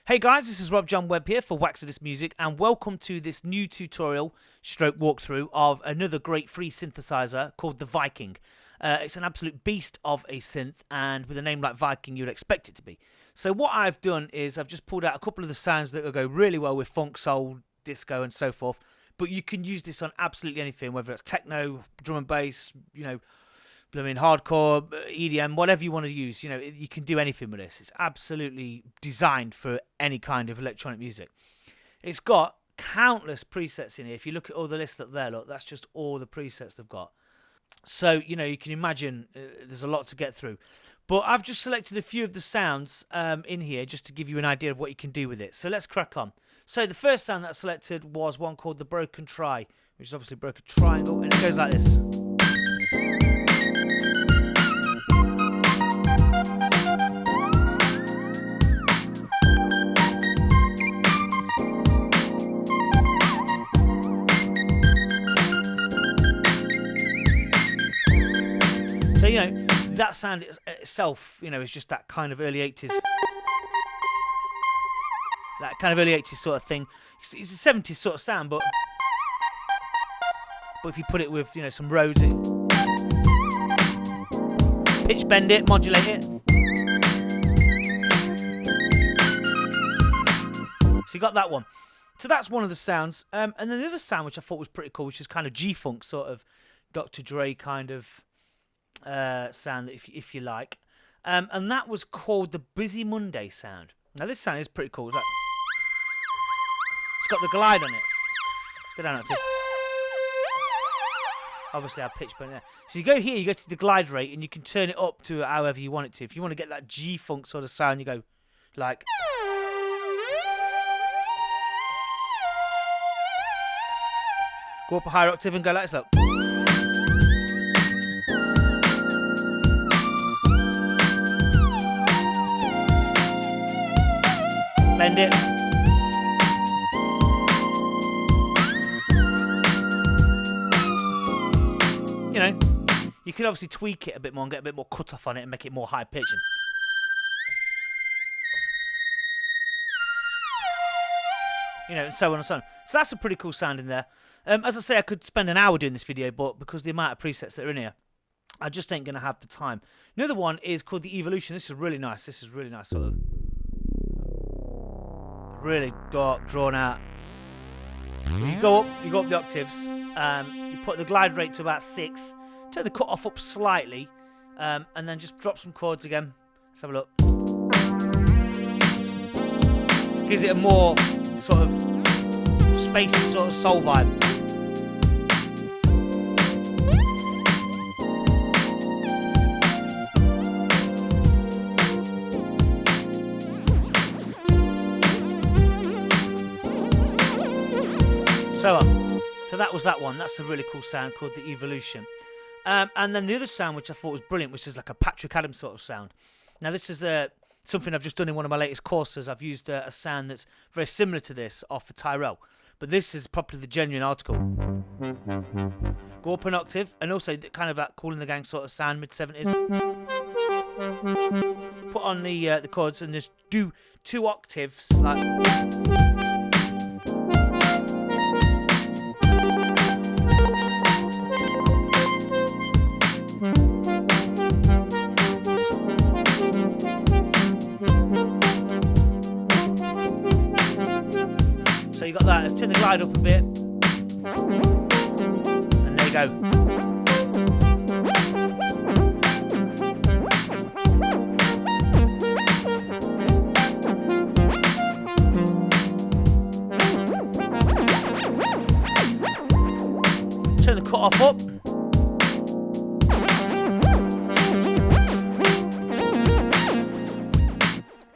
Hey guys, this is Rob John Webb here for Waxadis Music, and welcome to this new tutorial stroke walkthrough of another great free synthesizer called the Viking. It's an absolute beast of a synth, and with a name like Viking you'd expect it to be. So what I've done is I've just pulled out a couple of the sounds that will go really well with funk, soul, disco and so forth, but you can use this on absolutely anything, whether it's techno, drum and bass, hardcore, EDM, whatever you want to use. You can do anything with this. It's absolutely designed for any kind of electronic music. It's got countless presets in here. If you look at all the lists up there, look, that's just all the presets they've got. So, you can imagine there's a lot to get through. But I've just selected a few of the sounds in here just to give you an idea of what you can do with it. So let's crack on. So the first sound that I selected was one called the Broken Tri, which is obviously broken triangle, and it goes like this. So, that sound itself, is just that kind of early 80s. That kind of early 80s sort of thing. It's a 70s sort of sound, but if you put it with, some Rhodes, pitch bend it, modulate it. So you got that one. So that's one of the sounds. And then the other sound, which I thought was pretty cool, which is kind of G-funk, sort of Dr. Dre kind of sound, if you like, and that was called the Busy Monday sound. Now this sound is pretty cool. It's got the glide on it. Let's go down that too. Obviously I pitch bend there. So you go here, you go to the glide rate, and you can turn it up to however you want it to. If you want to get that G-funk sort of sound, you go like. Go up a higher octave and go like this. Look. Bend it. You could obviously tweak it a bit more and get a bit more cut off on it and make it more high pitching. And so on and so on. So that's a pretty cool sound in there. As I say, I could spend an hour doing this video, but because the amount of presets that are in here, I just ain't going to have the time. Another one is called the Evolution. This is really nice. Sort of really dark, drawn out. You go up the octaves. You put the glide rate to about 6. Turn the cut off up slightly, and then just drop some chords again. Let's have a look. Gives it a more sort of spacey sort of soul vibe. So that was that one. That's a really cool sound called the Evolution. And then the other sound, which I thought was brilliant, which is like a Patrick Adams sort of sound. Now this is something I've just done in one of my latest courses. I've used a sound that's very similar to this off the Tyrell, but this is probably the genuine article. Go up an octave, and also kind of that Kool and the Gang sort of sound, mid-70s. Put on the chords and just do 2 octaves like. So you got that. Turn the glide up a bit, and there you go. Turn the cut off up.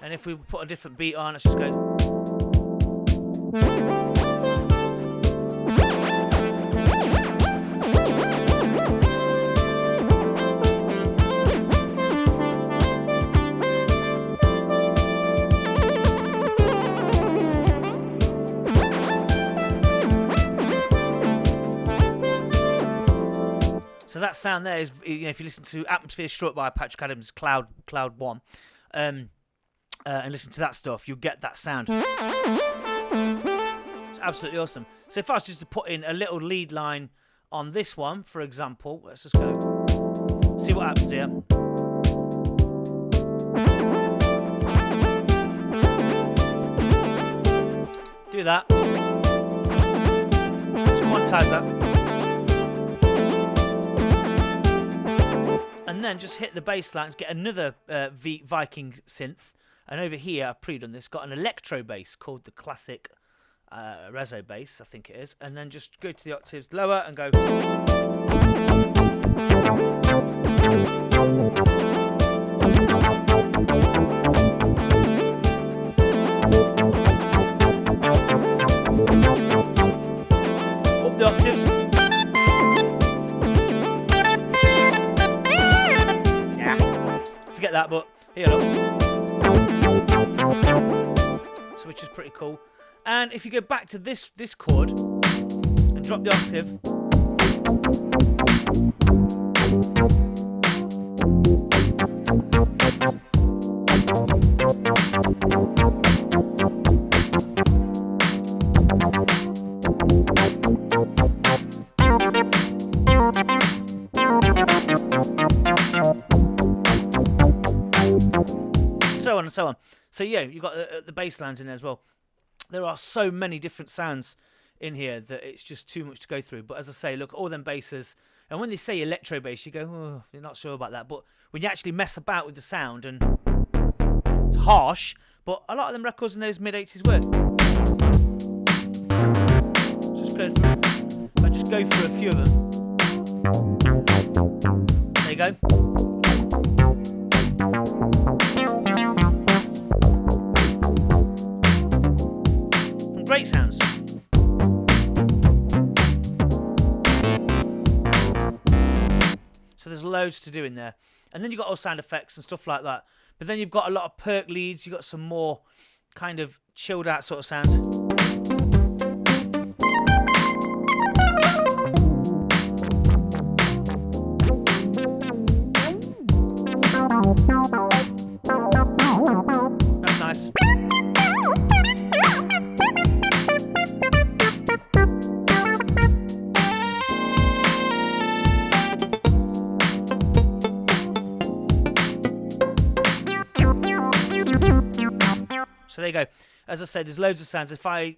And if we put a different beat on, let's just go. So that sound there is, if you listen to Atmosphere Struck by Patrick Adams, Cloud 1, and listen to that stuff, you'll get that sound. It's absolutely awesome. So if I was just to put in a little lead line on this one, for example, let's just go. See what happens here. Do that. Just quantize that. And then just hit the bass lines, get another Viking synth. And over here, I've pre-done this, got an electro bass called the classic Rezo bass, I think it is. And then just go to the octaves lower and go. Up the octaves. Yeah. Forget that, but here look. So which is pretty cool. And if you go back to this chord and drop the octave. So on and so on. So yeah, you've got the bass lines in there as well. There are so many different sounds in here that it's just too much to go through. But as I say, look, all them basses, and when they say electro bass, you go, oh, you're not sure about that. But when you actually mess about with the sound, and it's harsh, but a lot of them records in those mid-80s work. Just go through. I just go through a few of them. There you go. Great sounds. So there's loads to do in there. And then you've got all sound effects and stuff like that. But then you've got a lot of perk leads. You've got some more kind of chilled out sort of sounds. That's nice. So there you go. As I said, there's loads of sounds. If I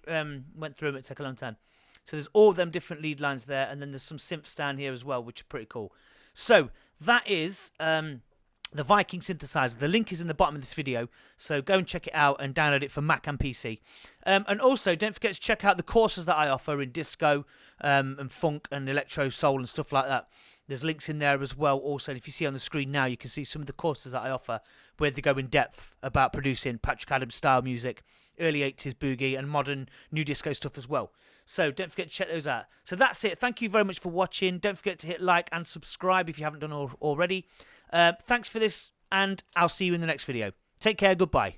went through them, it'd take a long time. So there's all them different lead lines there, and then there's some synths down here as well, which are pretty cool. So that is the Viking synthesizer. The link is in the bottom of this video, so go and check it out and download it for Mac and PC. And also, don't forget to check out the courses that I offer in disco and funk and electro soul and stuff like that. There's links in there as well. Also, if you see on the screen now, you can see some of the courses that I offer where they go in depth about producing Patrick Adams style music, early 80s boogie and modern new disco stuff as well. So don't forget to check those out. So that's it. Thank you very much for watching. Don't forget to hit like and subscribe if you haven't done already. Thanks for this, and I'll see you in the next video. Take care. Goodbye.